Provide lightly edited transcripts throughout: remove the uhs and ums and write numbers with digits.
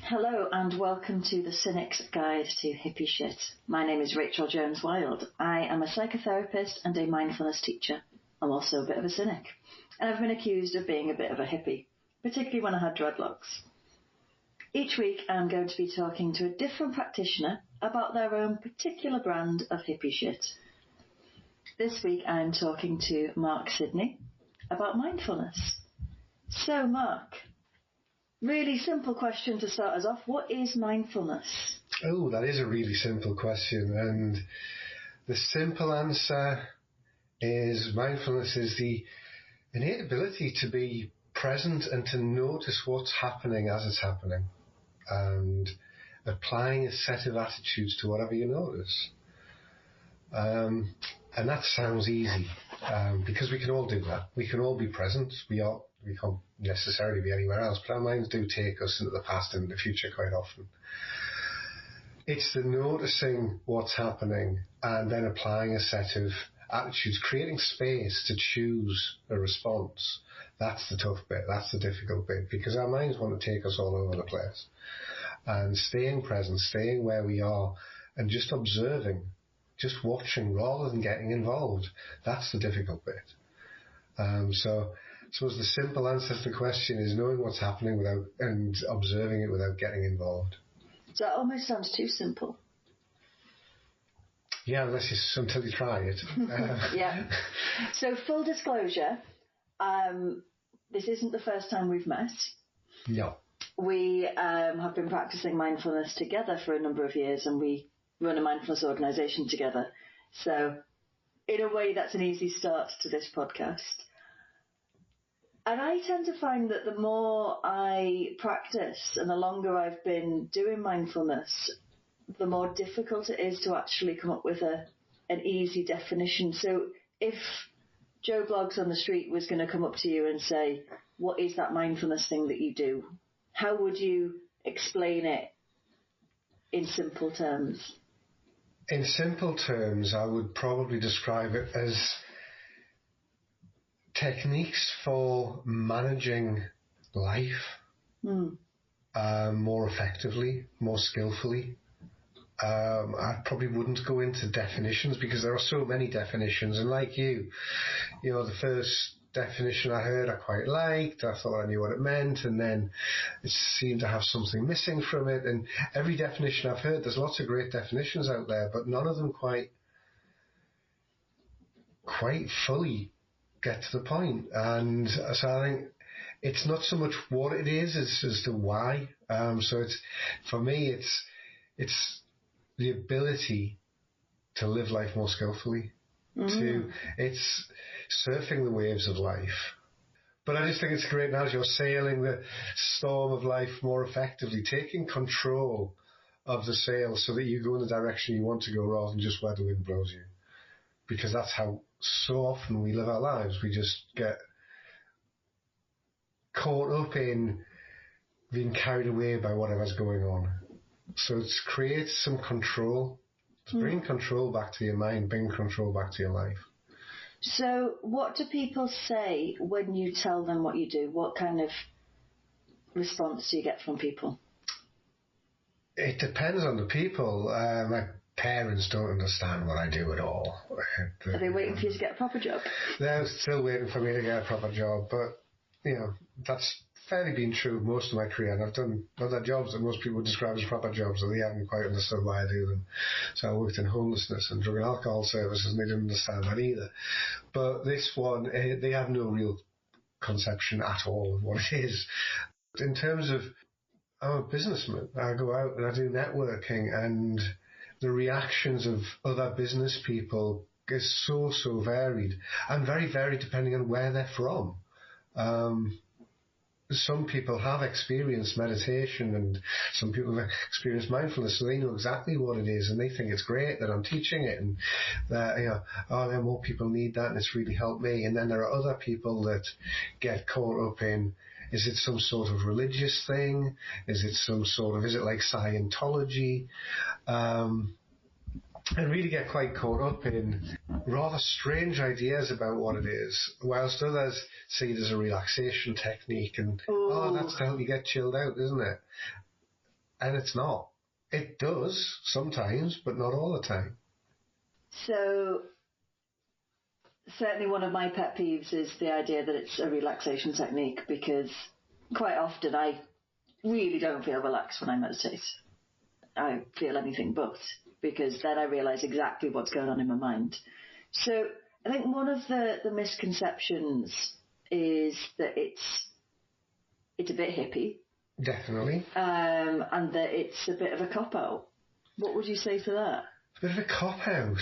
Hello and welcome to the Cynic's Guide to Hippie Shit. My name is Rachel Jones-Wild. I am a psychotherapist and a mindfulness teacher. I'm also a bit of a cynic. And I've been accused of being a bit of a hippie, particularly when I had dreadlocks. Each week I'm going to be talking to a different practitioner about their own particular brand of hippie shit. This week I'm talking to Mark Sidney about mindfulness. So Mark, really simple question to start us off. What is mindfulness? Oh, that is a really simple question. And the simple answer is mindfulness is the innate ability to be present and to notice what's happening as it's happening and applying a set of attitudes to whatever you notice. And that sounds easy because we can all do that. We can all be present. We can't necessarily be anywhere else, but our minds do take us into the past and the future quite often. It's the noticing what's happening and then applying a set of attitudes, creating space to choose a response. That's the tough bit. That's the difficult bit, because our minds want to take us all over the place. And staying present, staying where we are and just observing, just watching rather than getting involved, that's the difficult bit. So I suppose the simple answer to the question is knowing what's happening and observing it without getting involved. So that almost sounds too simple. Yeah, until you try it. Yeah. So full disclosure, this isn't the first time we've met. Yeah. We have been practicing mindfulness together for a number of years, and we run a mindfulness organisation together. So in a way, that's an easy start to this podcast. And I tend to find that the more I practice and the longer I've been doing mindfulness, the more difficult it is to actually come up with an easy definition. So if Joe Bloggs on the street was going to come up to you and say, what is that mindfulness thing that you do? How would you explain it in simple terms? In simple terms, I would probably describe it as techniques for managing life more effectively, more skillfully. I probably wouldn't go into definitions because there are so many definitions, and like you know, the first definition I heard I quite liked, I thought I knew what it meant, and then it seemed to have something missing from it. And every definition I've heard, there's lots of great definitions out there, but none of them quite fully get to the point. And so I think it's not so much what it is as to why. So it's, for me, it's the ability to live life more skillfully. It's surfing the waves of life. But I just think it's great now as you're sailing the storm of life more effectively, taking control of the sail so that you go in the direction you want to go rather than just where the wind blows you. Because that's how so often we live our lives. We just get caught up in being carried away by whatever's going on. So it's create some control. To bring control back to your mind, bring control back to your life. So what do people say when you tell them what you do? What kind of response do you get from people? It depends on the people. My parents don't understand what I do at all. Are they waiting for you to get a proper job? They're still waiting for me to get a proper job, but you know, that's fairly been true most of my career, and I've done other jobs that most people would describe as proper jobs, and they haven't quite understood why I do them. So I worked in homelessness and drug and alcohol services, and they didn't understand that either. But this one, they have no real conception at all of what it is. In terms of, I'm a businessman. I go out and I do networking, and the reactions of other business people is so varied, and very varied depending on where they're from. Some people have experienced meditation and some people have experienced mindfulness, so they know exactly what it is and they think it's great that I'm teaching it and that, you know, oh, yeah, more people need that and it's really helped me. And then there are other people that get caught up in, is it some sort of religious thing? Is it like Scientology? And really get quite caught up in rather strange ideas about what it is, whilst others see it as a relaxation technique and, oh, that's to help you get chilled out, isn't it? And it's not. It does sometimes, but not all the time. So, certainly one of my pet peeves is the idea that it's a relaxation technique, because quite often I really don't feel relaxed when I meditate. I feel anything but, because then I realise exactly what's going on in my mind. So I think one of the misconceptions is that it's a bit hippie. Definitely. And that it's a bit of a cop-out. What would you say to that? A bit of a cop-out.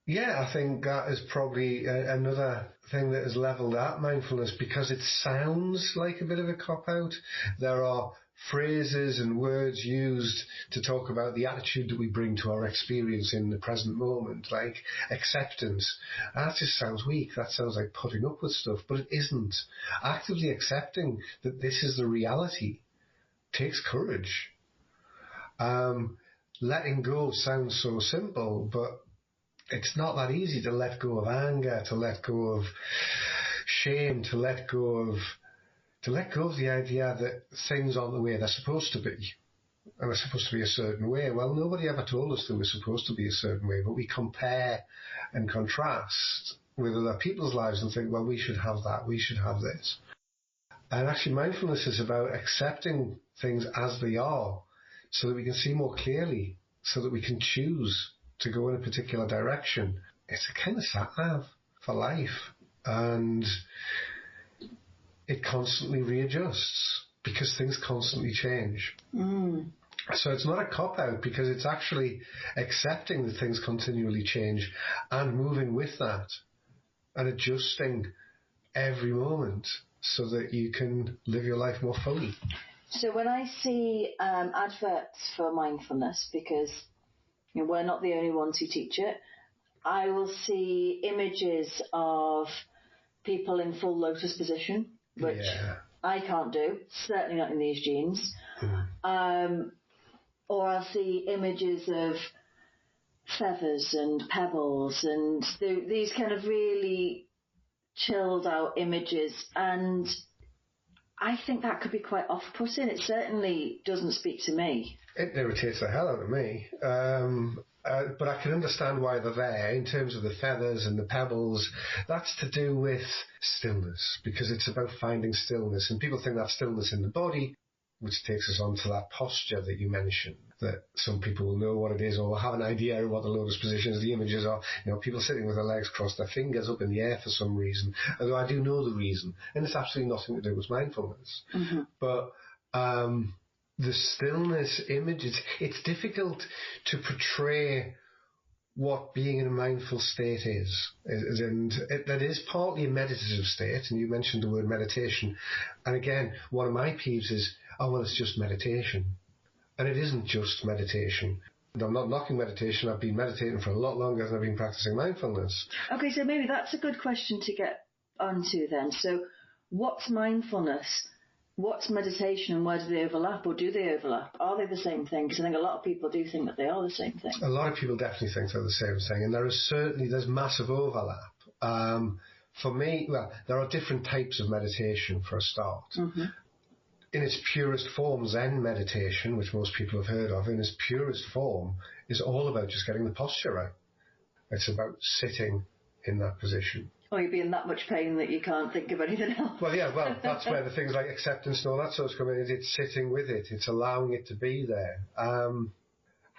Yeah, I think that is probably another thing that has levelled at mindfulness, because it sounds like a bit of a cop-out. There are phrases and words used to talk about the attitude that we bring to our experience in the present moment, like acceptance. That just sounds weak. That sounds like putting up with stuff, but it isn't. Actively accepting that this is the reality takes courage. Letting go sounds so simple, but it's not that easy to let go of anger, to let go of shame, to let go of the idea that things aren't the way they're supposed to be, and they're supposed to be a certain way. Well, nobody ever told us they were supposed to be a certain way, but we compare and contrast with other people's lives and think, well, we should have that, we should have this. And actually, mindfulness is about accepting things as they are, so that we can see more clearly, so that we can choose to go in a particular direction. It's a kind of sat-nav for life, and it constantly readjusts because things constantly change. So it's not a cop-out, because it's actually accepting that things continually change and moving with that and adjusting every moment so that you can live your life more fully. So when I see adverts for mindfulness, because we're not the only ones who teach it, I will see images of people in full lotus position, which I can't do, certainly not in these jeans. Or I'll see images of feathers and pebbles and these kind of really chilled out images, and I think that could be quite off-putting. It certainly doesn't speak to me. It irritates the hell out of me. But I can understand why they're there. In terms of the feathers and the pebbles, that's to do with stillness, because it's about finding stillness. And people think that's stillness in the body, which takes us on to that posture that you mentioned, that some people will know what it is or have an idea of what the lotus positions, the images are. People sitting with their legs crossed, their fingers up in the air for some reason, although I do know the reason, and it's absolutely nothing to do with mindfulness. But the stillness image, it's difficult to portray what being in a mindful state is. And that is partly a meditative state, and you mentioned the word meditation. And again, one of my peeves is, oh, well, it's just meditation. And it isn't just meditation. And I'm not knocking meditation. I've been meditating for a lot longer than I've been practicing mindfulness. Okay, so maybe that's a good question to get onto then. So what's mindfulness? What's meditation, and where do they overlap, or do they overlap? Are they the same thing? Because I think a lot of people do think that they are the same thing. A lot of people definitely think they're the same thing, and there's massive overlap. For me, well, there are different types of meditation for a start. In its purest form, Zen meditation, which most people have heard of, in its purest form, is all about just getting the posture right. It's about sitting in that position. Or you'd be in that much pain that you can't think of anything else. Well, yeah, that's where the things like acceptance and all that sort of come in. It's sitting with it. It's allowing it to be there. I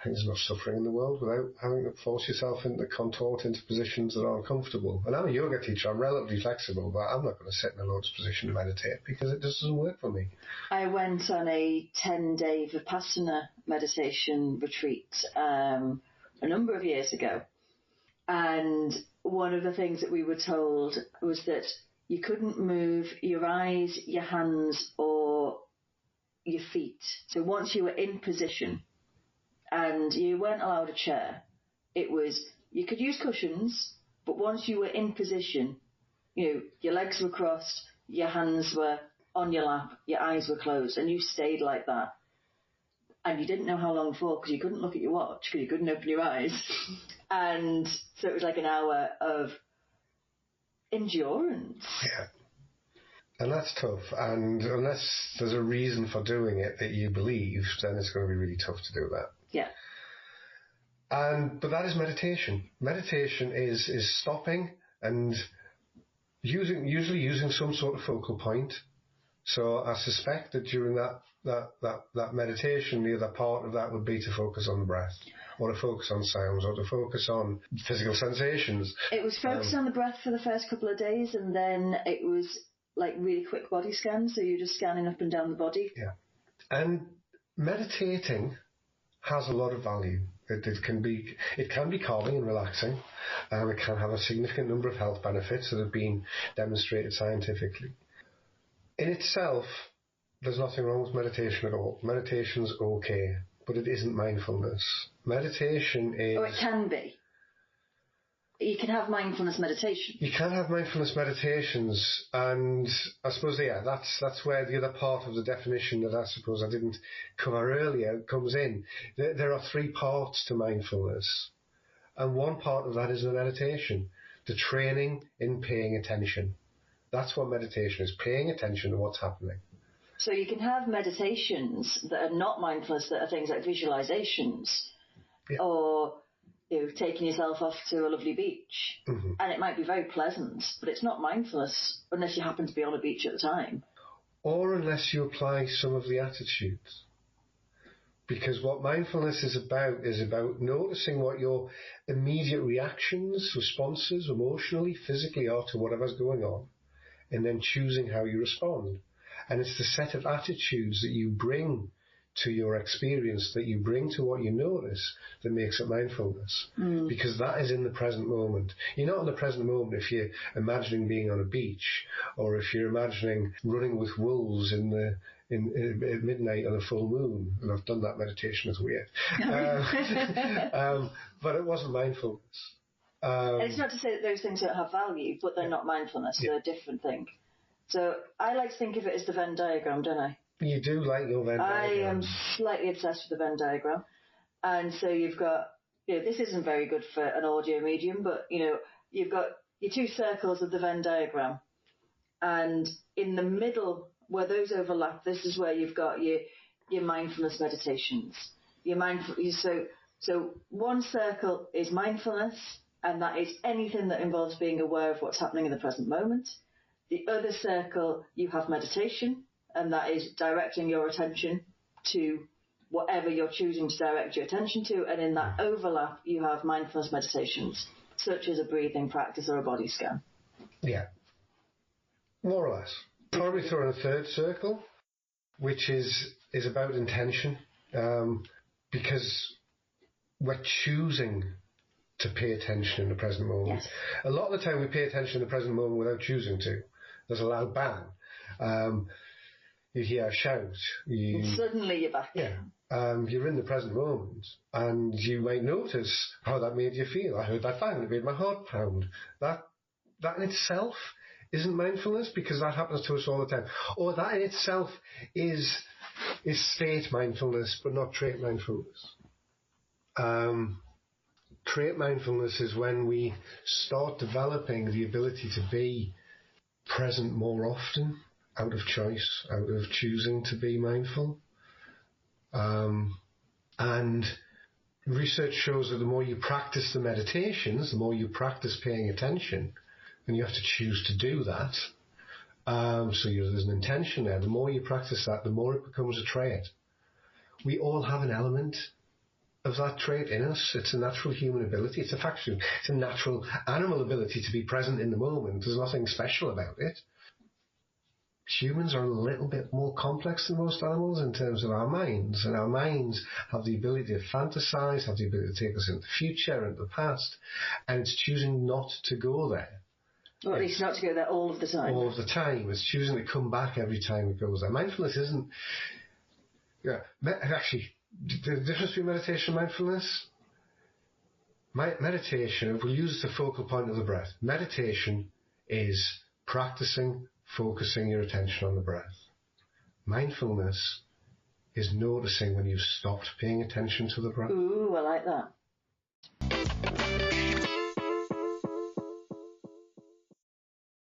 think there's enough suffering in the world without having to force yourself into contort into positions that are uncomfortable. And I'm a yoga teacher. I'm relatively flexible, but I'm not going to sit in a lotus position to meditate because it just doesn't work for me. I went on a 10-day Vipassana meditation retreat a number of years ago. And one of the things that we were told was that you couldn't move your eyes, your hands, or your feet. So once you were in position and you weren't allowed a chair, it was, you could use cushions, but once you were in position, your legs were crossed, your hands were on your lap, your eyes were closed, and you stayed like that. And you didn't know how long for, because you couldn't look at your watch, because you couldn't open your eyes. And so it was like an hour of endurance. Yeah. And that's tough. And unless there's a reason for doing it that you believe, then it's going to be really tough to do that. Yeah. But that is meditation. Meditation is stopping and usually using some sort of focal point. So I suspect that during that meditation, the other part of that would be to focus on the breath, or to focus on sounds, or to focus on physical sensations. It was focused on the breath for the first couple of days, and then it was like really quick body scans, so you're just scanning up and down the body. Yeah. And meditating has a lot of value. It can be calming and relaxing. It can have a significant number of health benefits that have been demonstrated scientifically. In itself, there's nothing wrong with meditation at all. Meditation's okay, but it isn't mindfulness. Meditation is... Oh, it can be. You can have mindfulness meditation. You can have mindfulness meditations, and I suppose, yeah, that's where the other part of the definition that I suppose I didn't cover earlier comes in. There are 3 parts to mindfulness, and one part of that is the meditation, the training in paying attention. That's what meditation is, paying attention to what's happening. So you can have meditations that are not mindfulness, that are things like visualizations, or taking yourself off to a lovely beach. Mm-hmm. And it might be very pleasant, but it's not mindfulness unless you happen to be on a beach at the time. Or unless you apply some of the attitudes. Because what mindfulness is about noticing what your immediate reactions, responses, emotionally, physically are to whatever's going on, and then choosing how you respond. And it's the set of attitudes that you bring to your experience, that you bring to what you notice, that makes it mindfulness. Because that is in the present moment. You're not in the present moment if you're imagining being on a beach, or if you're imagining running with wolves at midnight on a full moon. And I've done that meditation, it's weird. But it wasn't mindfulness. And it's not to say that those things don't have value, but they're not mindfulness. They're a different thing. So I like to think of it as the Venn diagram, don't I? You do like your Venn diagram. I am slightly obsessed with the Venn diagram. And so you've got, this isn't very good for an audio medium, but, you've got your 2 circles of the Venn diagram. And in the middle, where those overlap, this is where you've got your mindfulness meditations. So one circle is mindfulness, and that is anything that involves being aware of what's happening in the present moment. The other circle, you have meditation, and that is directing your attention to whatever you're choosing to direct your attention to. And in that overlap, you have mindfulness meditations, such as a breathing practice or a body scan. Yeah. More or less. Probably throw in a 3rd circle, which is about intention, because we're choosing to pay attention in the present moment. Yes. A lot of the time we pay attention in the present moment without choosing to. There's a loud bang. You hear a shout. And suddenly you're back. Yeah. You're in the present moment, and you might notice how that made you feel. I heard that bang, it made my heart pound. That in itself isn't mindfulness, because that happens to us all the time. Or that in itself is state mindfulness, but not trait mindfulness. Trait mindfulness is when we start developing the ability to be present more often, out of choice, out of choosing to be mindful. And research shows that the more you practice the meditations, the more you practice paying attention, and you have to choose to do that. So there's an intention there. The more you practice that, the more it becomes a trait. We all have an element of that trait in us. It's a natural human ability. It's a natural animal ability to be present in the moment. There's nothing special about it. Humans are a little bit more complex than most animals in terms of our minds, and our minds have the ability to fantasize, have the ability to take us into the future and the past, and it's choosing not to go there. Or at least not to go there all of the time. All of the time. It's choosing to come back every time it goes there. Mindfulness isn't... Actually, the difference between meditation and mindfulness? Meditation, if we use the focal point of the breath, meditation is practicing focusing your attention on the breath. Mindfulness is noticing when you've stopped paying attention to the breath. Ooh, I like that.